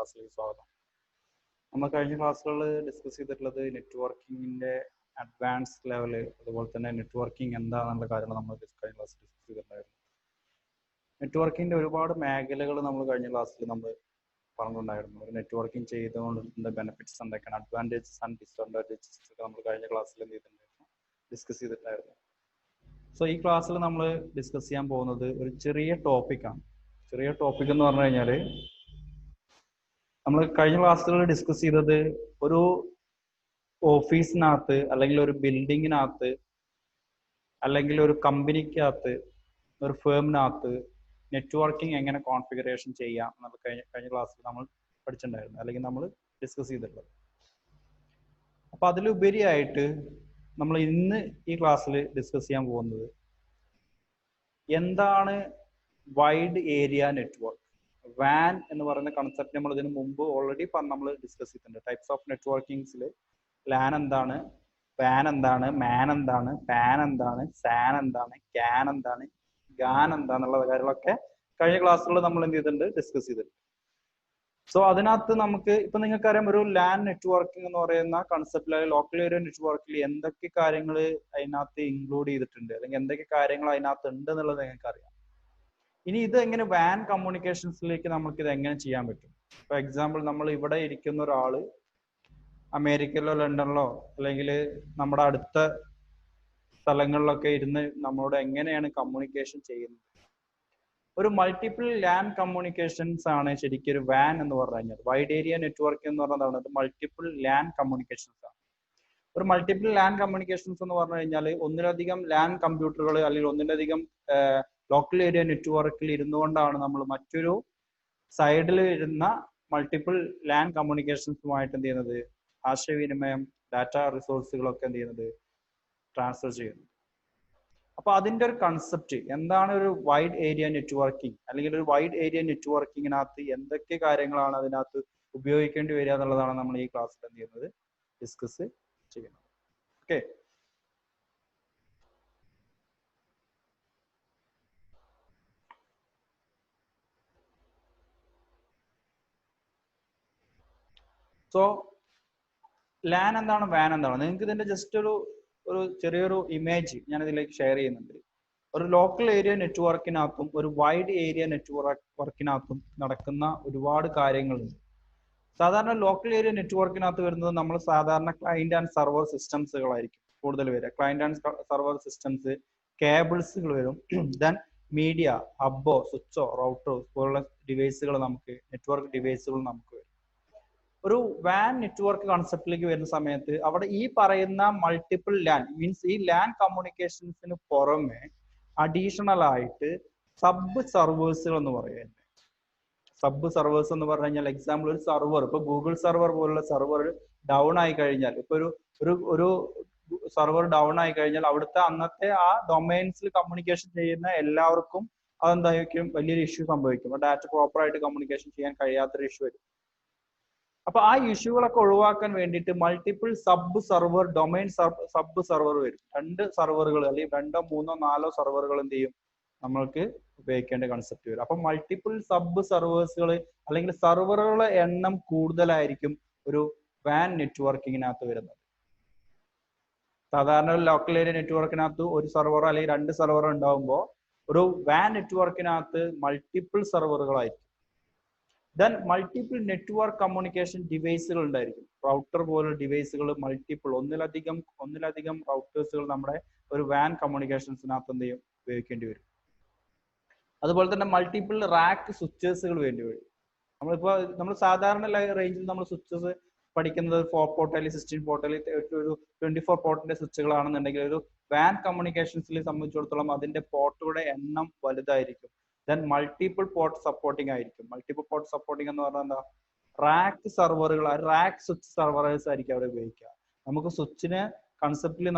ക്ലാസ്സിലേക്ക് സ്വാഗതം. നമ്മൾ കഴിഞ്ഞ ക്ലാസ്സുകളിൽ ഡിസ്കസ് ചെയ്തിട്ടുള്ളത് നെറ്റ്വർക്കിങ്ങിന്റെ അഡ്വാൻസ് ലെവല്, അതുപോലെ തന്നെ നെറ്റ്വർക്കിംഗ് എന്താണെന്നുള്ള കാര്യങ്ങൾ നമ്മൾ കഴിഞ്ഞ ക്ലാസ്സിൽ ഡിസ്കസ് ചെയ്തിട്ടുണ്ടായിരുന്നു. നെറ്റ്വർക്കിങ്ങിന്റെ ഒരുപാട് മേഖലകൾ നമ്മൾ കഴിഞ്ഞ ക്ലാസ്സിൽ നമ്മൾ പറഞ്ഞിട്ടുണ്ടായിരുന്നു. ഒരു നെറ്റ്വർക്കിംഗ് ചെയ്തുകൊണ്ടിരുന്ന ബെനിഫിറ്റ്സ് എന്തൊക്കെയാണ്, അഡ്വാൻറ്റേജസ് ആൻഡ് ഡിസ്അഡ്വാൻറ്റേജസ് ഒക്കെ നമ്മൾ കഴിഞ്ഞ ക്ലാസ്സിൽ എന്ത് ചെയ്തിട്ടുണ്ടായിരുന്നു, ഡിസ്കസ് ചെയ്തിട്ടുണ്ടായിരുന്നു. സോ ഈ ക്ലാസ്സിൽ നമ്മൾ ഡിസ്കസ് ചെയ്യാൻ പോകുന്നത് ഒരു ചെറിയ ടോപ്പിക്കാണ്. ചെറിയ ടോപ്പിക് എന്ന് പറഞ്ഞു കഴിഞ്ഞാൽ, നമ്മൾ കഴിഞ്ഞ ക്ലാസ്സുകളിൽ ഡിസ്കസ് ചെയ്തത് ഒരു ഓഫീസിനകത്ത് അല്ലെങ്കിൽ ഒരു ബിൽഡിങ്ങിനകത്ത് അല്ലെങ്കിൽ ഒരു കമ്പനിക്കകത്ത് ഒരു ഫേമിനകത്ത് നെറ്റ്വർക്കിംഗ് എങ്ങനെ കോൺഫിഗറേഷൻ ചെയ്യാം എന്നുള്ള കഴിഞ്ഞ ക്ലാസ്സിൽ നമ്മൾ പഠിച്ചിട്ടുണ്ടായിരുന്നു, അല്ലെങ്കിൽ നമ്മൾ ഡിസ്കസ് ചെയ്തിട്ടുള്ളത്. അപ്പൊ അതിലുപരിയായിട്ട് നമ്മൾ ഇന്ന് ഈ ക്ലാസ്സിൽ ഡിസ്കസ് ചെയ്യാൻ പോകുന്നത് എന്താണ് വൈഡ് ഏരിയ നെറ്റ്വർക്ക്. വാൻ എന്ന് പറയുന്ന കൺസെപ്റ്റ് നമ്മൾ ഇതിനു മുമ്പ് ഓൾറെഡി നമ്മൾ ഡിസ്കസ് ചെയ്തിട്ടുണ്ട്. ടൈപ്സ് ഓഫ് നെറ്റ്വർക്കിംഗ്സിൽ ലാൻ എന്താണ്, വാൻ എന്താണ്, മാൻ എന്താണ്, പാൻ എന്താണ്, സാൻ എന്താണ്, ക്യാൻ എന്താണ്, ഗാൻ എന്താന്നുള്ള കാര്യങ്ങളൊക്കെ കഴിഞ്ഞ ക്ലാസ്സുകളിൽ നമ്മൾ എന്ത് ചെയ്തിട്ടുണ്ട്, ഡിസ്കസ് ചെയ്തിട്ടുണ്ട്. സോ അതിനകത്ത് നമുക്ക് ഇപ്പൊ നിങ്ങൾക്കറിയാം, ഒരു ലാൻ നെറ്റ്വർക്കിംഗ് എന്ന് പറയുന്ന കൺസെപ്റ്റിൽ, ലോക്കൽ ഏരിയ നെറ്റ്വർക്കിൽ എന്തൊക്കെ കാര്യങ്ങൾ അതിനകത്ത് ഇൻക്ലൂഡ് ചെയ്തിട്ടുണ്ട്, അല്ലെങ്കിൽ എന്തൊക്കെ കാര്യങ്ങൾ അതിനകത്ത് ഉണ്ട് എന്നുള്ളത് നിങ്ങൾക്ക് അറിയാം. ഇനി ഇത് എങ്ങനെ വാൻ കമ്മ്യൂണിക്കേഷൻസിലേക്ക് നമുക്ക് ഇത് എങ്ങനെ ചെയ്യാൻ പറ്റും. ഫോർ എക്സാമ്പിൾ, നമ്മൾ ഇവിടെ ഇരിക്കുന്ന ഒരാള് അമേരിക്കയിലോ ലണ്ടനിലോ അല്ലെങ്കിൽ നമ്മുടെ അടുത്ത സ്ഥലങ്ങളിലൊക്കെ ഇരുന്ന് നമ്മളോട് എങ്ങനെയാണ് കമ്മ്യൂണിക്കേഷൻ ചെയ്യുന്നത്. ഒരു മൾട്ടിപ്പിൾ ലാൻ കമ്മ്യൂണിക്കേഷൻസ് ആണ് ശരിക്കും ഒരു വാൻ എന്ന് പറഞ്ഞു കഴിഞ്ഞാൽ. വൈഡ് ഏരിയ നെറ്റ്വർക്ക് എന്ന് പറയുന്നത് മൾട്ടിപ്പിൾ ലാൻ കമ്മ്യൂണിക്കേഷൻസ് ആണ്. ഒരു മൾട്ടിപ്പിൾ ലാൻ കമ്മ്യൂണിക്കേഷൻസ് എന്ന് പറഞ്ഞു കഴിഞ്ഞാൽ ഒന്നിലധികം ലാൻ കമ്പ്യൂട്ടറുകൾ അല്ലെങ്കിൽ ഒന്നിലധികം ലോക്കൽ ഏരിയ നെറ്റ്വർക്കിൽ ഇരുന്നുകൊണ്ടാണ് നമ്മൾ മറ്റൊരു സൈഡിൽ ഇരുന്ന മൾട്ടിപ്പിൾ ലാൻ കമ്മ്യൂണിക്കേഷൻസുമായിട്ട് എന്ത് ചെയ്യുന്നത്, ആശയവിനിമയം, ഡാറ്റ റിസോഴ്സുകളൊക്കെ എന്ത് ചെയ്യുന്നത്, ട്രാൻസ്ഫർ ചെയ്യുന്നത്. അപ്പൊ അതിന്റെ ഒരു കൺസെപ്റ്റ് എന്താണ് ഒരു വൈഡ് ഏരിയ നെറ്റ്വർക്കിംഗ്, അല്ലെങ്കിൽ ഒരു വൈഡ് ഏരിയ നെറ്റ്വർക്കിങ്ങിനകത്ത് എന്തൊക്കെ കാര്യങ്ങളാണ് അതിനകത്ത് ഉപയോഗിക്കേണ്ടി വരിക എന്നുള്ളതാണ് നമ്മൾ ഈ ക്ലാസ്സിൽ എന്ത് ചെയ്യുന്നത്, ഡിസ്കസ് ചെയ്യുന്നത്. ഓക്കെ, സോ ലാൻ എന്താണ്, വാൻ എന്താണ്, നിങ്ങൾക്ക് ഇതിന്റെ ജസ്റ്റ് ഒരു ചെറിയൊരു ഇമേജ് ഞാൻ ഇതിലേക്ക് ഷെയർ ചെയ്യുന്നുണ്ട്. ഒരു ലോക്കൽ ഏരിയ നെറ്റ്വർക്കിനകത്തും ഒരു വൈഡ് ഏരിയ നെറ്റ്വർക്കിനകത്തും നടക്കുന്ന ഒരുപാട് കാര്യങ്ങളുണ്ട്. സാധാരണ ലോക്കൽ ഏരിയ നെറ്റ്വർക്കിനകത്ത് വരുന്നത് നമ്മൾ സാധാരണ ക്ലയന്റ് ആൻഡ് സർവർ സിസ്റ്റംസുകളായിരിക്കും കൂടുതൽ വരിക. ക്ലയന്റ് ആൻഡ് സർവർ സിസ്റ്റംസ്, കേബിൾസുകൾ വരും. ദെൻ മീഡിയ, ഹബ്ബോ, സ്വിച്ചോ, റൗട്ടറോ പോലുള്ള ഡിവൈസുകൾ, നമുക്ക് നെറ്റ്വർക്ക് ഡിവൈസുകൾ നമുക്ക് വരും. ഒരു വാൻ നെറ്റ്വർക്ക് കൺസെപ്റ്റിലേക്ക് വരുന്ന സമയത്ത് അവിടെ ഈ പറയുന്ന മൾട്ടിപ്പിൾ ലാൻ മീൻസ് ഈ ലാൻ കമ്മ്യൂണിക്കേഷൻസിന് പുറമെ അഡീഷണൽ ആയിട്ട് സബ് സർവേഴ്സുകൾ എന്ന് പറയുന്നത്. സബ് സർവേഴ്സ് എന്ന് പറഞ്ഞു കഴിഞ്ഞാൽ, എക്സാമ്പിൾ ഒരു സർവർ, ഇപ്പൊ ഗൂഗിൾ സർവർ പോലുള്ള സർവർ ഡൗൺ ആയി കഴിഞ്ഞാൽ, ഇപ്പൊ ഒരു സർവർ ഡൗൺ ആയി കഴിഞ്ഞാൽ അവിടുത്തെ അന്നത്തെ ആ ഡൊമൈൻസിൽ കമ്മ്യൂണിക്കേഷൻ ചെയ്യുന്ന എല്ലാവർക്കും അതെന്തായിരിക്കും, വലിയൊരു ഇഷ്യൂ സംഭവിക്കും. ഡാറ്റ പ്രോപ്പർ ആയിട്ട് കമ്മ്യൂണിക്കേഷൻ ചെയ്യാൻ കഴിയാത്തൊരു ഇഷ്യൂ വരും. അപ്പൊ ആ ഇഷ്യൂകളൊക്കെ ഒഴിവാക്കാൻ വേണ്ടിയിട്ട് multiple sub server, domain sub server വരും. 2 സർവറുകൾ അല്ലെങ്കിൽ 2, 3, 4 സർവറുകൾ എന്ത് ചെയ്യും, നമ്മൾക്ക് ഉപയോഗിക്കേണ്ട കൺസെപ്റ്റ് വരും. അപ്പൊ മൾട്ടിപ്പിൾ സബ് സർവേഴ്സുകൾ അല്ലെങ്കിൽ സർവറുകളുടെ എണ്ണം കൂടുതലായിരിക്കും ഒരു വാൻ നെറ്റ്വർക്കിങ്ങിനകത്ത് വരുന്നത്. സാധാരണ ലോക്കൽ ഏരിയ നെറ്റ്വർക്കിനകത്ത് ഒരു സർവറോ അല്ലെങ്കിൽ 2 സർവറോ ഉണ്ടാവുമ്പോൾ ഒരു വാൻ നെറ്റ്വർക്കിനകത്ത് മൾട്ടിപ്പിൾ സർവറുകളായിരിക്കും. ദെൻ മൾട്ടിപ്പിൾ നെറ്റ്വർക്ക് കമ്മ്യൂണിക്കേഷൻ ഡിവൈസുകൾ ഉണ്ടായിരിക്കും. റൗട്ടർ പോലുള്ള ഡിവൈസുകൾ, മൾട്ടിപ്പിൾ ഒന്നിലധികം റൗട്ടേഴ്സുകൾ നമ്മുടെ ഒരു വാൻ കമ്മ്യൂണിക്കേഷൻസിനകത്ത് എന്ത് ചെയ്യും, ഉപയോഗിക്കേണ്ടി വരും. അതുപോലെ തന്നെ മൾട്ടിപ്പിൾ റാക്ക് സ്വിച്ചേഴ്സുകൾ വേണ്ടി വരും. നമ്മൾ സാധാരണ റേഞ്ചിൽ നമ്മൾ സ്വിച്ചസ് പഠിക്കുന്നത് 4 പോർട്ട് അല്ലെങ്കിൽ 16 പോർട്ട് അല്ലെങ്കിൽ ഒരു 24 പോർട്ടിന്റെ സ്വിച്ചുകളാണെന്നുണ്ടെങ്കിൽ, ഒരു വാൻ കമ്മ്യൂണിക്കേഷൻസിനെ സംബന്ധിച്ചിടത്തോളം അതിന്റെ പോർട്ടുകളുടെ എണ്ണം വലുതായിരിക്കും. ദെൻ മൾട്ടിപ്പിൾ പോർട്ട് സപ്പോർട്ടിംഗ് ആയിരിക്കും. മൾട്ടിപ്പിൾ പോർട്ട് സപ്പോർട്ടിംഗ് എന്ന് പറഞ്ഞാൽ എന്താ, റാക്ക് സർവറുകൾ, റാക്ക് സ്വിച്ച് സർവറേഴ്സ് ആയിരിക്കും അവിടെ ഉപയോഗിക്കുക. നമുക്ക് സ്വിച്ചിന് കൺസെപ്റ്റിൽ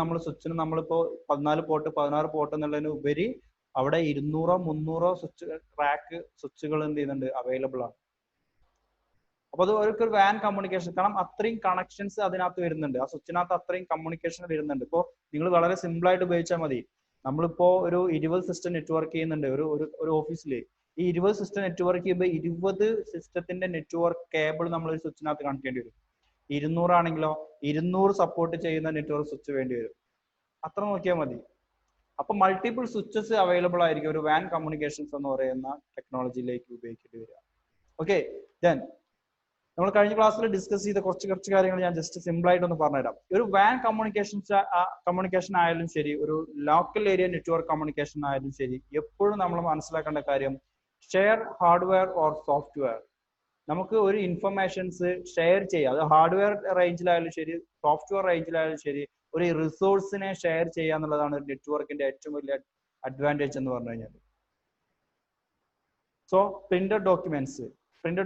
നമ്മളിപ്പോ 14 പോർട്ട് 16 പോർട്ട് എന്നുള്ളതിന് ഉപരി അവിടെ 200 300 സ്വിച്ച് റാക്ക് സ്വിച്ചുകൾ എന്ത് ചെയ്യുന്നുണ്ട്, അവൈലബിൾ ആണ്. അപ്പൊ അത് ഒരു വാൻ കമ്മ്യൂണിക്കേഷൻ, കാരണം അത്രയും കണക്ഷൻസ് അതിനകത്ത് വരുന്നുണ്ട്, ആ സ്വിച്ചിനകത്ത് അത്രയും കമ്മ്യൂണിക്കേഷൻ വരുന്നുണ്ട്. ഇപ്പോൾ നിങ്ങൾ വളരെ സിമ്പിൾ ആയിട്ട് ഉപയോഗിച്ചാൽ മതി. നമ്മളിപ്പോ ഒരു 20 സിസ്റ്റം നെറ്റ്വർക്ക് ചെയ്യുന്നുണ്ട് ഒരു ഓഫീസിൽ. ഈ 20 സിസ്റ്റം നെറ്റ്വർക്ക് ചെയ്യുമ്പോൾ 20 സിസ്റ്റത്തിന്റെ നെറ്റ്വർക്ക് കേബിൾ നമ്മൾ ഒരു സ്വിച്ചിനകത്ത് കണക്ട് ചെയ്യേണ്ടി വരും. 200 ആണെങ്കിലോ 200 സപ്പോർട്ട് ചെയ്യുന്ന നെറ്റ്വർക്ക് സ്വിച്ച് വേണ്ടി വരും. അത്ര നോക്കിയാൽ മതി. അപ്പൊ മൾട്ടിപ്പിൾ സ്വിച്ചസ് അവൈലബിൾ ആയിരിക്കും ഒരു വാൻ കമ്മ്യൂണിക്കേഷൻസ് എന്ന് പറയുന്ന ടെക്നോളജിയിലേക്ക് ഉപയോഗിക്കേണ്ടി വരിക. ഓക്കെ, ദെൻ നമ്മൾ കഴിഞ്ഞ ക്ലാസ്സിൽ ഡിസ്കസ് ചെയ്ത കുറച്ച് കാര്യങ്ങൾ ഞാൻ ജസ്റ്റ് സിമ്പിൾ ആയിട്ട് ഒന്ന് പറഞ്ഞുതരാം. ഒരു വാൻ കമ്മ്യൂണിക്കേഷൻ ആയാലും ശരി, ഒരു ലോക്കൽ ഏരിയ നെറ്റ്വർക്ക് കമ്മ്യൂണിക്കേഷൻ ആയാലും ശരി, എപ്പോഴും നമ്മൾ മനസ്സിലാക്കേണ്ട കാര്യം ഷെയർ ഹാർഡ്വെയർ ഓർ സോഫ്റ്റ്വെയർ. നമുക്ക് ഒരു ഇൻഫർമേഷൻസ് ഷെയർ ചെയ്യാം. അത് ഹാർഡ്വെയർ റേഞ്ചിലായാലും ശരി, സോഫ്റ്റ്വെയർ റേഞ്ചിലായാലും ശരി, ഒരു റിസോഴ്സിനെ ഷെയർ ചെയ്യുക എന്നുള്ളതാണ് ഒരു നെറ്റ്വർക്കിന്റെ ഏറ്റവും വലിയ അഡ്വാൻറ്റേജ് എന്ന് പറഞ്ഞു കഴിഞ്ഞാൽ. സോ പ്രിന്റഡ്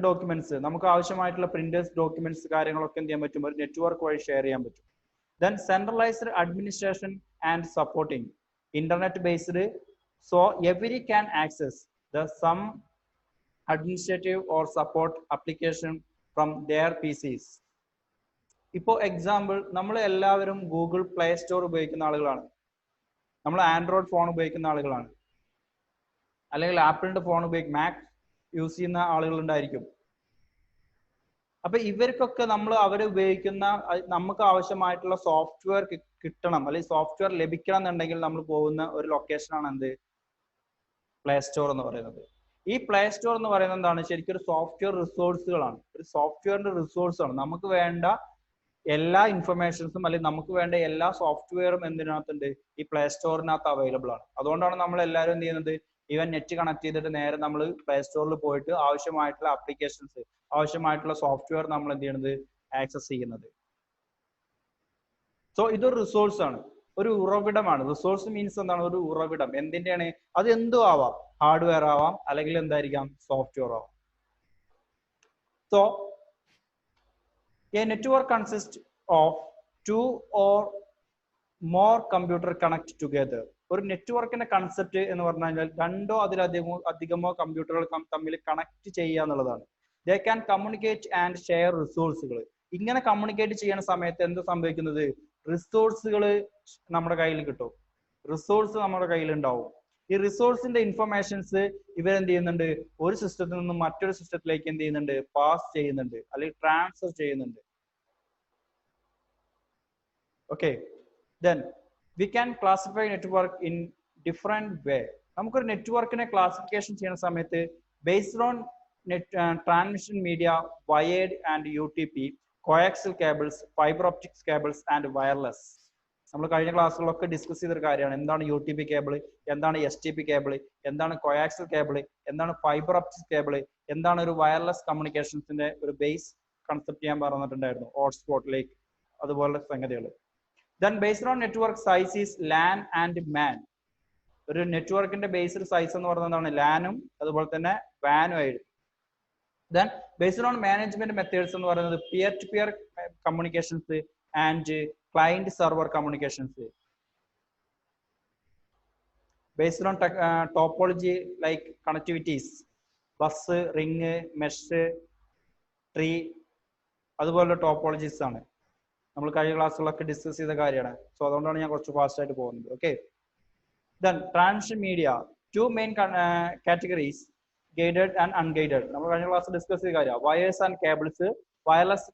ഡോക്യുമെന്റ്സ് നമുക്ക് ആവശ്യമായിട്ടുള്ള പ്രിന്റേഴ്സ് ഡോക്യുമെന്റ്സ് കാര്യങ്ങളൊക്കെ എന്ത് ചെയ്യാൻ പറ്റും, ഒരു നെറ്റ്വർക്ക് വഴി ഷെയർ ചെയ്യാൻ പറ്റും. Then centralised administration and supporting, internet based, so every can access the sum administrative or support application from their PCs. ഇപ്പോൾ എക്സാമ്പിൾ, നമ്മൾ എല്ലാവരും ഗൂഗിൾ പ്ലേ സ്റ്റോർ ഉപയോഗിക്കുന്ന ആളുകളാണ്, നമ്മൾ ആൻഡ്രോയിഡ് ഫോൺ ഉപയോഗിക്കുന്ന ആളുകളാണ്, അല്ലെങ്കിൽ ആപ്പിളിന്റെ ഫോൺ മാക് യൂസ് ചെയ്യുന്ന ആളുകൾ ഉണ്ടായിരിക്കും. അപ്പൊ ഇവർക്കൊക്കെ നമ്മൾ അവർ ഉപയോഗിക്കുന്ന നമുക്ക് ആവശ്യമായിട്ടുള്ള സോഫ്റ്റ്വെയർ കിട്ടണം, അല്ലെങ്കിൽ സോഫ്റ്റ്വെയർ ലഭിക്കണം എന്നുണ്ടെങ്കിൽ നമ്മൾ പോകുന്ന ഒരു ലൊക്കേഷനാണ് എന്ത്, പ്ലേ സ്റ്റോർ എന്ന് പറയുന്നത്. ഈ പ്ലേ സ്റ്റോർ എന്ന് പറയുന്നത് എന്താണ്, ശരിക്കും ഒരു സോഫ്റ്റ്വെയർ റിസോഴ്സുകളാണ്, ഒരു സോഫ്റ്റ്വെയറിന്റെ റിസോഴ്സ് ആണ്. നമുക്ക് വേണ്ട എല്ലാ ഇൻഫർമേഷൻസും അല്ലെങ്കിൽ നമുക്ക് വേണ്ട എല്ലാ സോഫ്റ്റ്വെയറും എന്തിനകത്തുണ്ട്, ഈ പ്ലേ സ്റ്റോറിനകത്ത് അവൈലബിൾ ആണ്. അതുകൊണ്ടാണ് നമ്മൾ എല്ലാവരും എന്ത് ചെയ്യുന്നത്, ഈവൻ നെറ്റ് കണക്ട് ചെയ്തിട്ട് നേരെ നമ്മൾ പ്ലേ സ്റ്റോറിൽ പോയിട്ട് ആവശ്യമായിട്ടുള്ള ആപ്ലിക്കേഷൻസ്, ആവശ്യമായിട്ടുള്ള സോഫ്റ്റ്വെയർ നമ്മൾ എന്ത് ചെയ്യുന്നത്, ആക്സസ് ചെയ്യുന്നത്. സോ ഇതൊരു റിസോഴ്സ് ആണ്, ഒരു ഉറവിടമാണ്. റിസോഴ്സ് മീൻസ് എന്താണ്, ഒരു ഉറവിടം. എന്തിന്റെയാണ് അത്, എന്തും ആവാം, ഹാർഡ്വെയർ ആവാം, അല്ലെങ്കിൽ എന്തായിരിക്കാം, സോഫ്റ്റ്വെയർ ആവാം. So A network consist of 2 or more computer connect together. ഒരു നെറ്റ്വർക്കിന്റെ കൺസെപ്റ്റ് എന്ന് പറഞ്ഞു കഴിഞ്ഞാൽ 2 or അധികമോ കമ്പ്യൂട്ടറുകൾ തമ്മിൽ കണക്ട് ചെയ്യുക എന്നുള്ളതാണ്. They can communicate and share റിസോഴ്സുകൾ. ഇങ്ങനെ കമ്മ്യൂണിക്കേറ്റ് ചെയ്യുന്ന സമയത്ത് എന്ത് സംഭവിക്കുന്നത്, റിസോഴ്സുകൾ നമ്മുടെ കയ്യിൽ കിട്ടും, റിസോഴ്സ് നമ്മുടെ കയ്യിൽ ഉണ്ടാവും. ഈ റിസോഴ്സിന്റെ ഇൻഫർമേഷൻസ് ഇവരെന്ത് ചെയ്യുന്നുണ്ട്, ഒരു സിസ്റ്റത്തിൽ നിന്നും മറ്റൊരു സിസ്റ്റത്തിലേക്ക് എന്ത് ചെയ്യുന്നുണ്ട്, പാസ് ചെയ്യുന്നുണ്ട്, അല്ലെങ്കിൽ ട്രാൻസ്ഫർ ചെയ്യുന്നുണ്ട്. Okay, then we can classify network in different വേ. നമുക്കൊരു നെറ്റ്വർക്കിനെ ക്ലാസിഫിക്കേഷൻ ചെയ്യുന്ന സമയത്ത് based on transmission media, wired and UTP, കോയാക്സിൽ cables, fibre optics cables and wireless. നമ്മൾ കഴിഞ്ഞ ക്ലാസ്സുകളിലൊക്കെ ഡിസ്കസ് ചെയ്തൊരു കാര്യമാണ്, എന്താണ് UTP കേബിൾ, എന്താണ് STP കേബിൾ, എന്താണ് കോയാക്സിൽ കേബിൾ, എന്താണ് ഫൈബർ ഒപ്റ്റിക്സ് കേബിൾ, എന്താണ് ഒരു വയർലെസ് കമ്മ്യൂണിക്കേഷൻസിന്റെ ഒരു ബേസ് കൺസെപ്റ്റ് ഞാൻ പറഞ്ഞിട്ടുണ്ടായിരുന്നു, ഹോട്ട്സ്പോട്ടിലേക്ക്, അതുപോലുള്ള സംഗതികൾ. Then based on network size is LAN and MAN. ഒരു നെറ്റ്വർക്കിന്റെ ബേസ്ഡ് സൈസ് എന്ന് പറയുന്നതാണ് ലാനും അതുപോലെ തന്നെ വാനും ആയിരുന്നു. Then based on management methods എന്ന് പറയുന്നത് peer to peer communications and client server communications. Based on topology like connectivities, bus, ring, mesh, tree, അതുപോലുള്ള ടോപ്പോളജീസ് ആണ് നമ്മൾ കഴിഞ്ഞ ക്ലാസ്സുകളൊക്കെ ഡിസ്കസ് ചെയ്ത കാര്യമാണ്. സോ അതുകൊണ്ടാണ് ഞാൻ കുറച്ച് ഫാസ്റ്റ് ആയിട്ട് പോകുന്നത്. Okay, then transmission media, 2 main categories, guided and unguided. നമ്മൾ കഴിഞ്ഞ ക്ലാസ് ഡിസ്കസ് ചെയ്ത കാര്യമാണ്. Wires and cables, wireless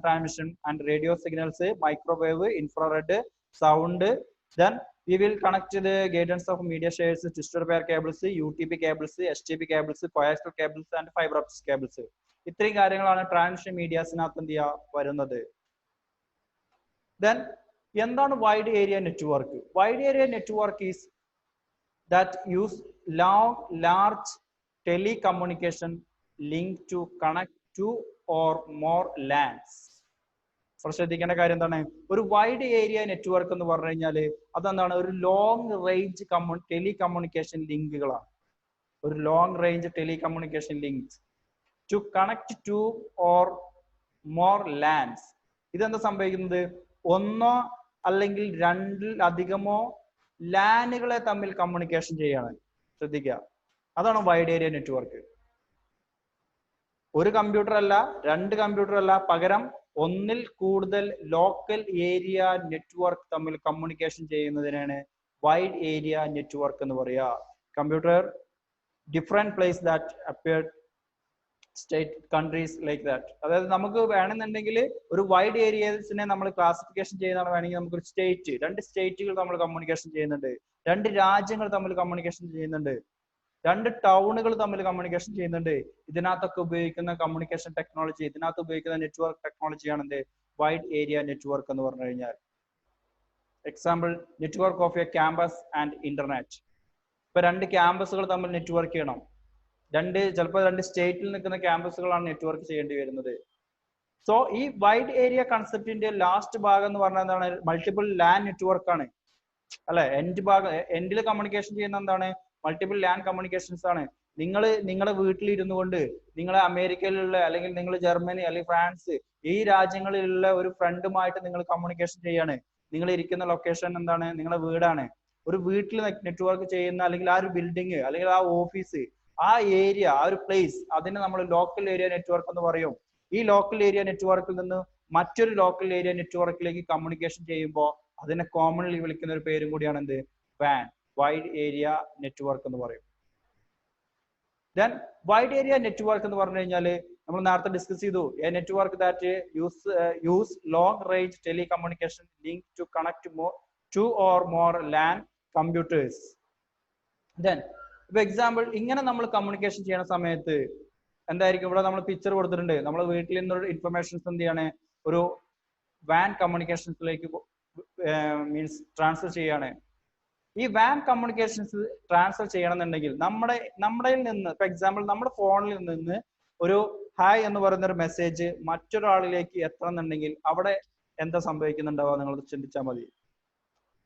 transmission and radio signals, microwave, infrared, sound. Then we will connect the guidance of media shares, twisted pair cables, UTP cables, STP cables, coaxial cables and fiber optic cables. ഇത്രയും കാര്യങ്ങളാണ് transmission മീഡിയാസിനകത്ത് എന്ത് ചെയ്യുക വരുന്നത്. Then എന്താണ് wide area network? Wide area network is that use large telecommunication link to connect 2 or more LANs. ശ്രദ്ധിക്കേണ്ട കാര്യം എന്താണ്, ഒരു വൈഡ് ഏരിയ നെറ്റ്വർക്ക് എന്ന് പറഞ്ഞു കഴിഞ്ഞാൽ അതെന്താണ്, ഒരു ലോങ് റേഞ്ച് ടെലികമ്മ്യൂണിക്കേഷൻ ലിങ്കുകളാണ്. ഒരു long range telecommunication links to connect 2 or more LANs. ഇതെന്താ സംഭവിക്കുന്നത്, 1 അല്ലെങ്കിൽ 2 ലാനുകളെ തമ്മിൽ കമ്മ്യൂണിക്കേഷൻ ചെയ്യാണ്. ശ്രദ്ധിക്കുക, അതാണ് വൈഡ് ഏരിയ നെറ്റ്വർക്ക്. ഒരു കമ്പ്യൂട്ടർ അല്ല, 2 കമ്പ്യൂട്ടർ അല്ല, പകരം 1ൽ കൂടുതൽ ലോക്കൽ ഏരിയ നെറ്റ്വർക്ക് തമ്മിൽ കമ്മ്യൂണിക്കേഷൻ ചെയ്യുന്നതിനാണ് വൈഡ് ഏരിയ നെറ്റ്വർക്ക് എന്ന് പറയുക. Computer different place that appeared state countries like that. അതായത് നമുക്ക് വേണമെന്നുണ്ടെങ്കിൽ ഒരു വൈഡ് ഏരിയസിനെ നമ്മൾ ക്ലാസിഫിക്കേഷൻ ചെയ്യുന്നതാണ് വേണമെങ്കിൽ നമുക്കൊരു സ്റ്റേറ്റ്, 2 സ്റ്റേറ്റുകൾ നമ്മൾ കമ്മ്യൂണിക്കേഷൻ ചെയ്യുന്നുണ്ട്, 2 രാജ്യങ്ങൾ തമ്മിൽ കമ്മ്യൂണിക്കേഷൻ ചെയ്യുന്നുണ്ട്, 2 ടൗണുകൾ തമ്മിൽ കമ്മ്യൂണിക്കേഷൻ ചെയ്യുന്നുണ്ട്. ഇതിനകത്തൊക്കെ ഉപയോഗിക്കുന്ന കമ്മ്യൂണിക്കേഷൻ ടെക്നോളജി, ഇതിനകത്ത് ഉപയോഗിക്കുന്ന നെറ്റ്വർക്ക് ടെക്നോളജിയാണ് എന്ത് വൈഡ് ഏരിയ നെറ്റ്വർക്ക് എന്ന് പറഞ്ഞു കഴിഞ്ഞാൽ. Example, network of A campus and internet. ഇപ്പൊ 2 ക്യാമ്പസുകൾ തമ്മിൽ നെറ്റ്വർക്ക് ചെയ്യണം, ചിലപ്പോൾ 2 സ്റ്റേറ്റിൽ നിൽക്കുന്ന ക്യാമ്പസുകളാണ് നെറ്റ്വർക്ക് ചെയ്യേണ്ടി വരുന്നത്. സോ ഈ വൈഡ് ഏരിയ കൺസെപ്റ്റിന്റെ ലാസ്റ്റ് ഭാഗം എന്ന് പറഞ്ഞാൽ എന്താണ്? മൾട്ടിപ്പിൾ ലാൻ നെറ്റ്വർക്ക് ആണ് അല്ലെ. എൻഡിൽ കമ്മ്യൂണിക്കേഷൻ ചെയ്യുന്ന എന്താണ്? മൾട്ടിപ്പിൾ ലാൻ കമ്മ്യൂണിക്കേഷൻസ് ആണ്. നിങ്ങളുടെ വീട്ടിൽ ഇരുന്നു കൊണ്ട് നിങ്ങളെ അമേരിക്കയിലുള്ള അല്ലെങ്കിൽ നിങ്ങൾ ജർമ്മനി അല്ലെങ്കിൽ ഫ്രാൻസ് ഈ രാജ്യങ്ങളിലുള്ള ഒരു ഫ്രണ്ടുമായിട്ട് നിങ്ങൾ കമ്മ്യൂണിക്കേഷൻ ചെയ്യാണ്. നിങ്ങൾ ഇരിക്കുന്ന ലൊക്കേഷൻ എന്താണ്? നിങ്ങളുടെ വീടാണ്. ഒരു വീട്ടിൽ നെറ്റ്വർക്ക് ചെയ്യുന്ന അല്ലെങ്കിൽ ആ ഒരു ബിൽഡിങ് അല്ലെങ്കിൽ ആ ഓഫീസ്, ആ ഏരിയ, ആ ഒരു പ്ലേസ്, അതിനെ നമ്മൾ ലോക്കൽ ഏരിയ നെറ്റ്വർക്ക് എന്ന് പറയും. ഈ ലോക്കൽ ഏരിയ നെറ്റ്വർക്കിൽ നിന്ന് മറ്റൊരു ലോക്കൽ ഏരിയ നെറ്റ്വർക്കിലേക്ക് കമ്മ്യൂണിക്കേഷൻ ചെയ്യുമ്പോൾ അതിനെ കോമൺലി വിളിക്കുന്ന ഒരു പേരും കൂടിയാണ് എന്ത്? വാൻ, വൈഡ് ഏരിയ നെറ്റ്വർക്ക് എന്ന് പറയും. ദെൻ വൈഡ് ഏരിയ നെറ്റ്വർക്ക് എന്ന് പറഞ്ഞു കഴിഞ്ഞാൽ നമ്മൾ നേരത്തെ ഡിസ്കസ് ചെയ്തു, a network that use long range telecommunication link to connect two or more LAN computers. Then ഇപ്പൊ എക്സാമ്പിൾ, ഇങ്ങനെ നമ്മൾ കമ്മ്യൂണിക്കേഷൻ ചെയ്യുന്ന സമയത്ത് എന്തായിരിക്കും? ഇവിടെ നമ്മൾ പിക്ചർ കൊടുത്തിട്ടുണ്ട്. നമ്മൾ വീട്ടിൽ നിന്നൊരു ഇൻഫർമേഷൻസ് എന്ത് ചെയ്യാണ്? ഒരു വാൻ കമ്മ്യൂണിക്കേഷൻസിലേക്ക് മീൻസ് ട്രാൻസ്ഫർ ചെയ്യാണ്. ഈ വാൻ കമ്മ്യൂണിക്കേഷൻസ് ട്രാൻസ്ഫർ ചെയ്യണമെന്നുണ്ടെങ്കിൽ നമ്മുടെ നിന്ന് ഇപ്പൊ എക്സാമ്പിൾ നമ്മുടെ ഫോണിൽ നിന്ന് ഒരു ഹായ് എന്ന് പറയുന്ന ഒരു മെസ്സേജ് മറ്റൊരാളിലേക്ക് എത്തണമെന്നുണ്ടെങ്കിൽ അവിടെ എന്താ സംഭവിക്കുന്നുണ്ടാവുക? നിങ്ങൾ ചിന്തിച്ചാൽ മതി.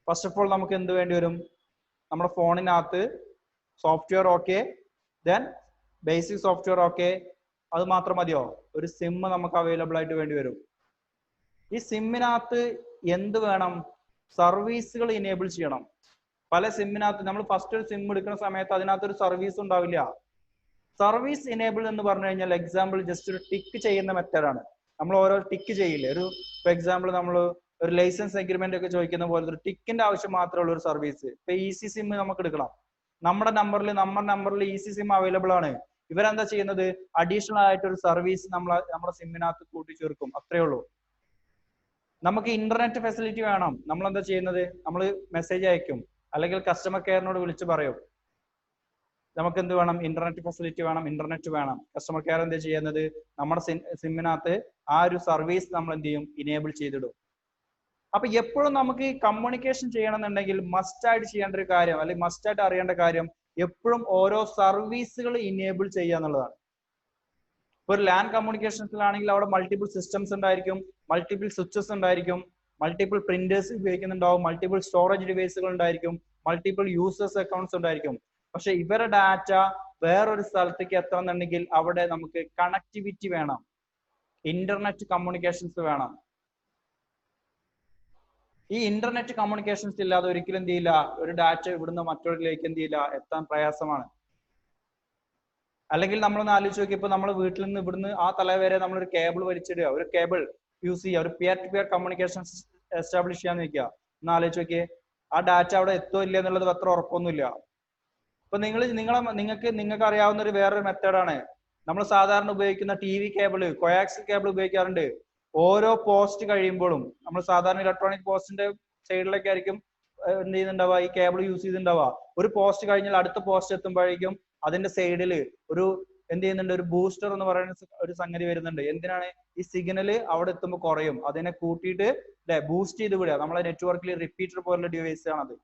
ഫസ്റ്റ് ഓഫ് ഓൾ നമുക്ക് എന്ത് വേണ്ടി വരും? നമ്മുടെ ഫോണിനകത്ത് software okay, then basic software okay, അത് മാത്രം മതിയോ? ഒരു സിം നമുക്ക് അവൈലബിൾ ആയിട്ട് വേണ്ടി വരും. ഈ സിമ്മിനകത്ത് എന്ത് വേണം? സർവീസുകൾ ഇനേബിൾ ചെയ്യണം. പല സിമ്മിനകത്ത് നമ്മൾ ഫസ്റ്റ് ഒരു സിം എടുക്കുന്ന സമയത്ത് അതിനകത്ത് ഒരു സർവീസ് ഉണ്ടാവില്ല. സർവീസ് ഇനേബിൾ എന്ന് പറഞ്ഞു കഴിഞ്ഞാൽ എക്സാമ്പിൾ ജസ്റ്റ് ഒരു ടിക്ക് ചെയ്യുന്ന മെത്തേഡാണ്. നമ്മൾ ഓരോ ടിക്ക് ചെയ്യില്ലേ? ഇപ്പൊ എക്സാമ്പിൾ നമ്മൾ ഒരു ലൈസൻസ് എഗ്രിമെന്റ് ഒക്കെ ചോദിക്കുന്ന പോലെ ഒരു ടിക്കിന്റെ ആവശ്യം മാത്രമേ ഉള്ളൂ ഒരു സർവീസ്. ഇപ്പൊ ഈസി സിം നമുക്ക് എടുക്കണം. നമ്മുടെ നമ്പറിൽ ഈസി സിം അവൈലബിൾ ആണ്. ഇവരെന്താ ചെയ്യുന്നത്? അഡീഷണൽ ആയിട്ട് ഒരു സർവീസ് നമ്മുടെ സിമ്മിനകത്ത് കൂട്ടിച്ചേർക്കും. അത്രേ ഉള്ളൂ. നമുക്ക് ഇന്റർനെറ്റ് ഫെസിലിറ്റി വേണം. നമ്മൾ എന്താ ചെയ്യുന്നത്? നമ്മൾ മെസ്സേജ് അയക്കും അല്ലെങ്കിൽ കസ്റ്റമർ കെയറിനോട് വിളിച്ച് പറയും നമുക്ക് എന്ത് വേണം? ഇന്റർനെറ്റ് ഫെസിലിറ്റി വേണം, ഇന്റർനെറ്റ് വേണം. കസ്റ്റമർ കെയർ എന്താ ചെയ്യുന്നത്? നമ്മുടെ സിമ്മിനകത്ത് ആ ഒരു സർവീസ് നമ്മൾ എന്ത് ചെയ്യും? ഇനേബിൾ ചെയ്തിടും. അപ്പൊ എപ്പോഴും നമുക്ക് ഈ കമ്മ്യൂണിക്കേഷൻ ചെയ്യണമെന്നുണ്ടെങ്കിൽ മസ്റ്റ് ആയിട്ട് ചെയ്യേണ്ട ഒരു കാര്യം അല്ലെങ്കിൽ മസ്റ്റ് ആയിട്ട് അറിയേണ്ട കാര്യം എപ്പോഴും ഓരോ സർവീസുകൾ ഇനേബിൾ ചെയ്യുക എന്നുള്ളതാണ്. ഇപ്പൊ ഒരു ലാൻ കമ്മ്യൂണിക്കേഷൻസിലാണെങ്കിൽ അവിടെ മൾട്ടിപ്പിൾ സിസ്റ്റംസ് ഉണ്ടായിരിക്കും, മൾട്ടിപ്പിൾ സ്വിച്ചസ് ഉണ്ടായിരിക്കും, മൾട്ടിപ്പിൾ പ്രിന്റേഴ്സ് ഉപയോഗിക്കുന്നുണ്ടാവും, മൾട്ടിപ്പിൾ സ്റ്റോറേജ് ഡിവൈസുകൾ ഉണ്ടായിരിക്കും, മൾട്ടിപ്പിൾ യൂസേഴ്സ് അക്കൗണ്ട്സ് ഉണ്ടായിരിക്കും. പക്ഷെ ഇവരുടെ ഡാറ്റ വേറൊരു സ്ഥലത്തേക്ക് എത്തണമെന്നുണ്ടെങ്കിൽ അവിടെ നമുക്ക് കണക്ടിവിറ്റി വേണം, ഇന്റർനെറ്റ് കമ്മ്യൂണിക്കേഷൻസ് വേണം. ഈ ഇന്റർനെറ്റ് കമ്മ്യൂണിക്കേഷൻസ് ഇല്ലാതെ ഒരിക്കലും എന്ത് ചെയ്യില്ല, ഒരു ഡാറ്റ ഇവിടുന്ന് മറ്റൊരിലേക്ക് എന്ത് ചെയ്യില്ല, എത്താൻ പ്രയാസമാണ്. അല്ലെങ്കിൽ നമ്മളൊന്ന് ആലോചിച്ച് നോക്കി, ഇപ്പൊ നമ്മൾ വീട്ടിൽ നിന്ന് ഇവിടുന്ന് ആ തല വരെ നമ്മളൊരു കേബിൾ വലിച്ചിടുക, ഒരു കേബിൾ യൂസ് ചെയ്യുക, ഒരു peer to peer communication establish ചെയ്യാന്ന് വെക്കുക. ഒന്ന് ആലോചിച്ച് നോക്കിയേ, ആ ഡാറ്റ അവിടെ എത്തോ ഇല്ല എന്നുള്ളത് അത്ര ഉറപ്പൊന്നുമില്ല. ഇപ്പൊ നിങ്ങൾക്ക് അറിയാവുന്ന ഒരു വേറൊരു മെത്തേഡാണ് നമ്മൾ സാധാരണ ഉപയോഗിക്കുന്ന TV കേബിള്, കോയാക്സിൽ കേബിൾ ഉപയോഗിക്കാറുണ്ട്. ഓരോ പോസ്റ്റ് കഴിയുമ്പോഴും നമ്മൾ സാധാരണ ഇലക്ട്രോണിക് പോസ്റ്റിന്റെ സൈഡിലൊക്കെ ആയിരിക്കും എന്ത് ചെയ്യുന്നുണ്ടാവുക, ഈ കേബിൾ യൂസ് ചെയ്തിട്ടുണ്ടാവുക. ഒരു പോസ്റ്റ് കഴിഞ്ഞാൽ അടുത്ത പോസ്റ്റ് എത്തുമ്പോഴേക്കും അതിന്റെ സൈഡിൽ ഒരു എന്ത് ചെയ്യുന്നുണ്ട്, ഒരു ബൂസ്റ്റർ എന്ന് പറയുന്ന ഒരു സംഗതി വരുന്നുണ്ട്. എന്തിനാണ്? ഈ സിഗ്നൽ അവിടെ എത്തുമ്പോൾ കുറയും, അതിനെ കൂട്ടിയിട്ട് ബൂസ്റ്റ് ചെയ്ത് വിടുക. നമ്മളെ നെറ്റ്വർക്കിൽ റിപ്പീറ്റർ പോലുള്ള ഡിവൈസ് ആണത്.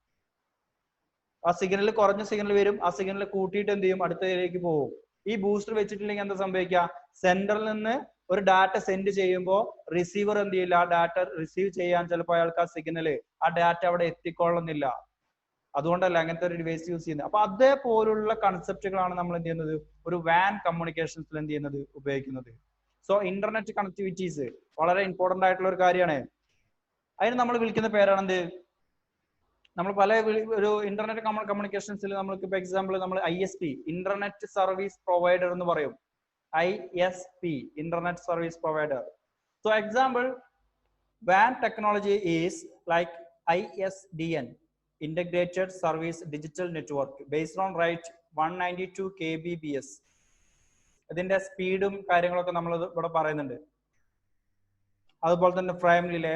ആ സിഗ്നൽ കുറഞ്ഞ സിഗ്നൽ വരും, ആ സിഗ്നൽ കൂട്ടിയിട്ട് എന്ത് ചെയ്യും, അടുത്തതിലേക്ക് പോകും. ഈ ബൂസ്റ്റർ വെച്ചിട്ടില്ലെങ്കിൽ എന്താ സംഭവിക്കുക, സെന്ററിൽ നിന്ന് ഒരു ഡാറ്റ സെൻഡ് ചെയ്യുമ്പോൾ റിസീവർ എന്ത് ചെയ്യില്ല, ആ ഡാറ്റ റിസീവ് ചെയ്യാൻ ചിലപ്പോൾ അയാൾക്ക് ആ സിഗ്നൽ, ആ ഡാറ്റ അവിടെ എത്തിക്കൊള്ളുന്നില്ല. അതുകൊണ്ടല്ല അങ്ങനത്തെ ഒരു ഡിവൈസ് യൂസ് ചെയ്യുന്നത്. അപ്പൊ അതേപോലുള്ള കൺസെപ്റ്റുകളാണ് നമ്മൾ എന്ത് ചെയ്യുന്നത്, ഒരു വാൻ കമ്മ്യൂണിക്കേഷൻസിൽ എന്ത് ചെയ്യുന്നത്, ഉപയോഗിക്കുന്നത്. സോ ഇന്റർനെറ്റ് കണക്ടിവിറ്റീസ് വളരെ ഇമ്പോർട്ടന്റ് ആയിട്ടുള്ള ഒരു കാര്യമാണ്. അതിന് നമ്മൾ വിളിക്കുന്ന പേരാണ് എന്ത്, നമ്മൾ പല ഒരു ഇന്റർനെറ്റ് കമ്മ്യൂണിക്കേഷൻസിൽ നമ്മൾക്ക് ഇപ്പൊ എക്സാമ്പിൾ നമ്മൾ ISP, ഇന്റർനെറ്റ് സർവീസ് പ്രൊവൈഡർ എന്ന് പറയും. ISP, internet service provider. So example, WAN technology is like ISDN, integrated service digital network, based on 192 kbps. ഇതിന്റെ സ്പീഡും കാര്യങ്ങളൊക്കെ നമ്മൾ ഇവിടെ പറയുന്നുണ്ട്. അതുപോലെ തന്നെ ഫ്രെയിം റിലേ,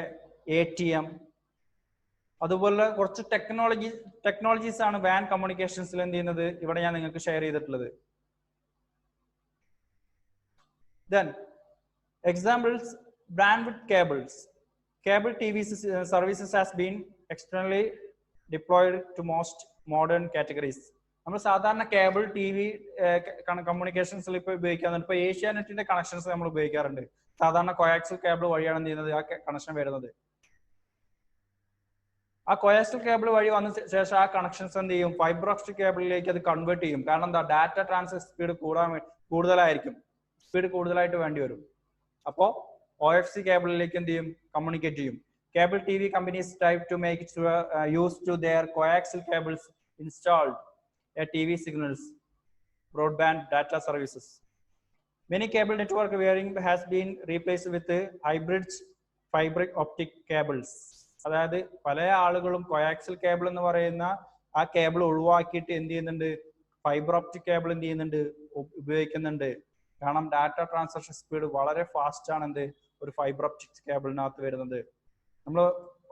ATM, അതുപോലെ കുറച്ച് ടെക്നോളജീസ് ആണ് വാൻ കമ്മ്യൂണിക്കേഷൻസിൽ എന്ത് ചെയ്യുന്നത് ഇവിടെ ഞാൻ നിങ്ങൾക്ക് ഷെയർ ചെയ്തിട്ടുള്ളത്. Then examples, bandwidth cables. Cable TV services has been externally deployed to most modern categories. നമ്മൾ സാധാരണ കേബിൾ TV കമ്മ്യൂണിക്കേഷൻസിൽ ഇപ്പോൾ ഉപയോഗിക്കാറുണ്ട്. ഇപ്പോൾ ഏഷ്യാനെറ്റിന്റെ കണക്ഷൻസ് നമ്മൾ ഉപയോഗിക്കാറുണ്ട്. സാധാരണ കോയാക്സൽ കേബിൾ വഴിയാണ് എന്ത് ചെയ്യുന്നത് ആ കണക്ഷൻ വരുന്നത്. ആ കോയാക്സൽ കേബിൾ വഴി വന്ന ശേഷം ആ കണക്ഷൻസ് എന്ത് ചെയ്യും, ഫൈബർ ഓപ്റ്റിക് കേബിളിലേക്ക് അത് കൺവേർട്ട് ചെയ്യും. കാരണം എന്താ, ഡാറ്റ ട്രാൻസ്ഫർ സ്പീഡ് കൂടുതലായിരിക്കും, സ്പീഡ് കൂടുതലായിട്ട് വേണ്ടി വരും. അപ്പോൾ OFC കേബിളിലേക്ക് എന്ത് ചെയ്യും, കമ്മ്യൂണിക്കേറ്റ് ചെയ്യും. Cable TV companies strive to make it use to their coaxial cables installed a TV signals, broadband data services. Many cable network wiring has been replaced with hybrid fiber optic cables. അതായത് പല ആളുകളും coaxial cable എന്ന് പറയുന്ന ആ cable ഒഴിവാക്കിയിട്ട് എന്ത് ചെയ്യുന്നുണ്ട്, fibre optic cable എന്ത് ചെയ്യുന്നുണ്ട്, ഉപയോഗിക്കുന്നുണ്ട്. കാരണം ഡാറ്റ ട്രാൻസ്ഫർ സ്പീഡ് വളരെ ഫാസ്റ്റ് ആണ് എന്ത് ഒരു ഫൈബർ ഓപ്റ്റിക് കേബിളിനകത്ത് വരുന്നത്. നമ്മൾ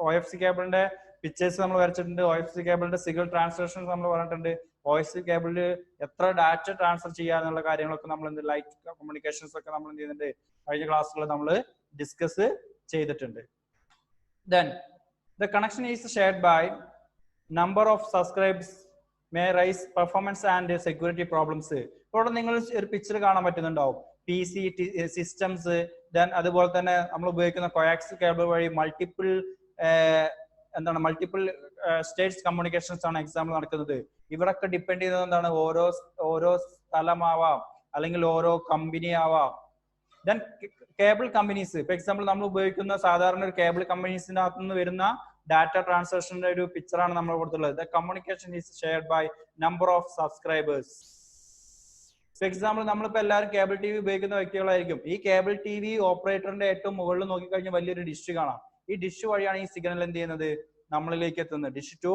OFC കേബിളിന്റെ പിക്ചേഴ്സ് നമ്മൾ വരച്ചിട്ടുണ്ട്. OFC കേബിളിന്റെ സിഗ്നൽ ട്രാൻസ്ലേഷൻ നമ്മൾ പറഞ്ഞിട്ടുണ്ട്. OFC കേബിളിൽ എത്ര ഡാറ്റ ട്രാൻസ്ഫർ ചെയ്യാന്നുള്ള കാര്യങ്ങളൊക്കെ നമ്മൾ എന്ത് ലൈറ്റ് കമ്മ്യൂണിക്കേഷൻസ് ഒക്കെ നമ്മൾ എന്ത് ചെയ്യുന്നുണ്ട് കഴിഞ്ഞ ക്ലാസ്സുകളിൽ നമ്മൾ ഡിസ്കസ് ചെയ്തിട്ടുണ്ട്. Then the connection is shared by number of subscribers may raise performance and security problems. ഇവിടെ നിങ്ങൾ ഒരു പിക്ചർ കാണാൻ പറ്റുന്നുണ്ടാവും. PC സിസ്റ്റംസ്, ദെൻ അതുപോലെ തന്നെ നമ്മൾ ഉപയോഗിക്കുന്ന കോയാക്സൽ കേബിൾ വഴി മൾട്ടിപ്പിൾ സ്റ്റേറ്റ്സ് കമ്മ്യൂണിക്കേഷൻസ് ആണ് എക്സാമ്പിൾ നടക്കുന്നത്. ഇവിടൊക്കെ ഡിപ്പെൻഡ് ചെയ്യുന്നത് എന്താണ്, ഓരോ സ്ഥലമാവാം അല്ലെങ്കിൽ ഓരോ കമ്പനി ആവാം. ദെൻ കേബിൾ കമ്പനീസ്, ഇപ്പൊ എക്സാമ്പിൾ നമ്മൾ ഉപയോഗിക്കുന്ന സാധാരണ ഒരു കേബിൾ കമ്പനീസിനകത്ത് നിന്ന് വരുന്ന ഡാറ്റ ട്രാൻസ്ലേഷന്റെ ഒരു പിക്ചറാണ് നമ്മൾ കൊടുത്തുള്ളത്. The communication is shared by number of subscribers. For example നമ്മളിപ്പോ എല്ലാവരും കേബിൾ TV ഉപയോഗിക്കുന്ന വ്യക്തികളായിരിക്കും. ഈ കേബിൾ TV ഓപ്പറേറ്ററിന്റെ ഏറ്റവും മുകളിൽ നോക്കിക്കഴിഞ്ഞാൽ വലിയൊരു ഡിഷ് കാണാം. ഈ ഡിഷ് വഴിയാണ് ഈ സിഗ്നൽ എന്ത് ചെയ്യുന്നത് നമ്മളിലേക്ക് എത്തുന്നത്. ഡിഷ് ടു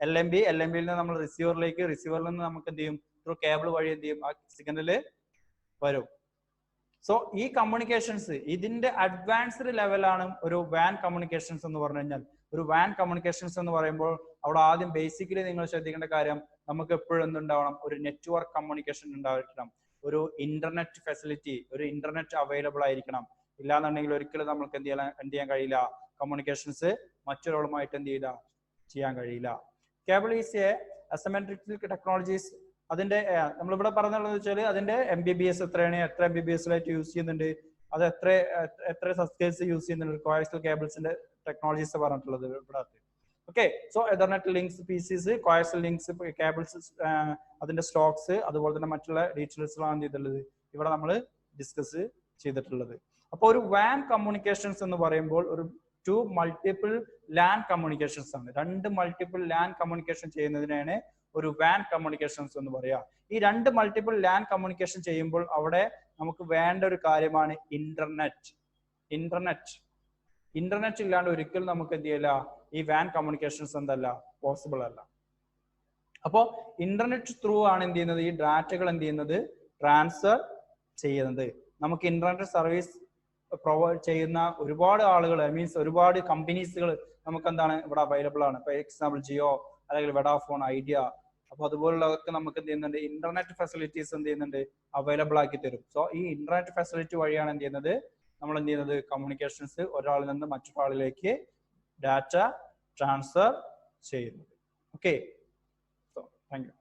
LMB, LMBയിൽ നിന്ന് നമ്മൾ റിസീവറിലേക്ക്, റിസീവറിൽ നിന്ന് നമുക്ക് എന്ത് ചെയ്യും ത്രൂ കേബിൾ വഴി എന്ത് ചെയ്യും ആ സിഗ്നല് വരും. സോ ഈ കമ്മ്യൂണിക്കേഷൻസ് ഇതിന്റെ അഡ്വാൻസ്ഡ് ലെവലാണ് ഒരു വാൻ കമ്മ്യൂണിക്കേഷൻസ് എന്ന് പറഞ്ഞു കഴിഞ്ഞാൽ. ഒരു വാൻ കമ്മ്യൂണിക്കേഷൻസ് എന്ന് പറയുമ്പോൾ അവിടെ ആദ്യം ബേസിക്കലി നിങ്ങൾ ശ്രദ്ധിക്കേണ്ട കാര്യം, നമുക്ക് എപ്പോഴും എന്തുണ്ടാവണം, ഒരു നെറ്റ്വർക്ക് കമ്മ്യൂണിക്കേഷൻ ഉണ്ടായിരിക്കണം, ഒരു ഇന്റർനെറ്റ് ഫെസിലിറ്റി, ഒരു ഇന്റർനെറ്റ് അവൈലബിൾ ആയിരിക്കണം. ഇല്ലാന്നുണ്ടെങ്കിൽ ഒരിക്കലും നമ്മൾക്ക് എന്ത് ചെയ്യാൻ കഴിയില്ല, കമ്മ്യൂണിക്കേഷൻസ് മറ്റൊരാളുമായിട്ട് എന്ത് ചെയ്യാൻ കഴിയില്ല. Cable is A asymmetric technologies. അതിന്റെ നമ്മളിവിടെ പറഞ്ഞുള്ളത് വെച്ചാൽ അതിന്റെ MBBS എത്രയാണ്, എത്ര MBBS യൂസ് ചെയ്യുന്നുണ്ട്, അത് എത്ര സബ്സ്ക്രൈബേഴ്സ് യൂസ് ചെയ്യുന്നുണ്ട്, കോയാക്സൽ കേബിൾസിന്റെ ടെക്നോളജീസ് പറഞ്ഞിട്ടുള്ളത് ഇവിടെ. Okay, so Ethernet links, PCs, coaxial links, cables, അതിന്റെ സ്റ്റോക്സ്, അതുപോലെ തന്നെ മറ്റുള്ള ഡീറ്റെയിൽസുകളാണ് ചെയ്തിട്ടുള്ളത് ഇവിടെ നമ്മൾ ഡിസ്കസ് ചെയ്തിട്ടുള്ളത്. അപ്പോൾ ഒരു വാൻ കമ്മ്യൂണിക്കേഷൻസ് എന്ന് പറയുമ്പോൾ ഒരു 2 മൾട്ടിപ്പിൾ ലാൻ കമ്മ്യൂണിക്കേഷൻസ് ആണ്. 2 മൾട്ടിപ്പിൾ ലാൻ കമ്മ്യൂണിക്കേഷൻ ചെയ്യുന്നതിനാണ് ഒരു വാൻ കമ്മ്യൂണിക്കേഷൻസ് എന്ന് പറയാ. ഈ 2 മൾട്ടിപ്പിൾ ലാൻ കമ്മ്യൂണിക്കേഷൻ ചെയ്യുമ്പോൾ അവിടെ നമുക്ക് വേണ്ട ഒരു കാര്യമാണ് ഇന്റർനെറ്റ്. ഇന്റർനെറ്റ് ഇല്ലാണ്ട് ഒരിക്കലും നമുക്ക് എന്ത് ചെയ്യില്ല, ഈ വാൻ കമ്മ്യൂണിക്കേഷൻസ് എന്തല്ല പോസിബിൾ അല്ല. അപ്പോ ഇന്റർനെറ്റ് ത്രൂ ആണ് എന്ത് ചെയ്യുന്നത്, ഈ ഡാറ്റകൾ എന്ത് ചെയ്യുന്നത് ട്രാൻസ്ഫർ ചെയ്യുന്നത്. നമുക്ക് ഇന്റർനെറ്റ് സർവീസ് പ്രൊവൈഡ് ചെയ്യുന്ന ഒരുപാട് ആളുകൾ, മീൻസ് ഒരുപാട് കമ്പനീസുകൾ നമുക്ക് എന്താണ് ഇവിടെ അവൈലബിൾ ആണ്. ഇപ്പൊ എക്സാമ്പിൾ ജിയോ അല്ലെങ്കിൽ വെഡാഫോൺ, ഐഡിയ, അപ്പൊ അതുപോലുള്ളതൊക്കെ നമുക്ക് എന്ത് ചെയ്യുന്നുണ്ട്, ഇന്റർനെറ്റ് ഫെസിലിറ്റീസ് എന്ത് ചെയ്യുന്നുണ്ട് അവൈലബിൾ ആക്കി തരും. സോ ഈ ഇന്റർനെറ്റ് ഫെസിലിറ്റി വഴിയാണ് എന്ത് ചെയ്യുന്നത് നമ്മൾ എന്ത് ചെയ്യുന്നത് കമ്മ്യൂണിക്കേഷൻസ് ഒരാളിൽ നിന്ന് മറ്റൊരാളിലേക്ക് ഡാറ്റ ട്രാൻസ്ഫർ ചെയ്യുന്നത്. Okay, so thank you.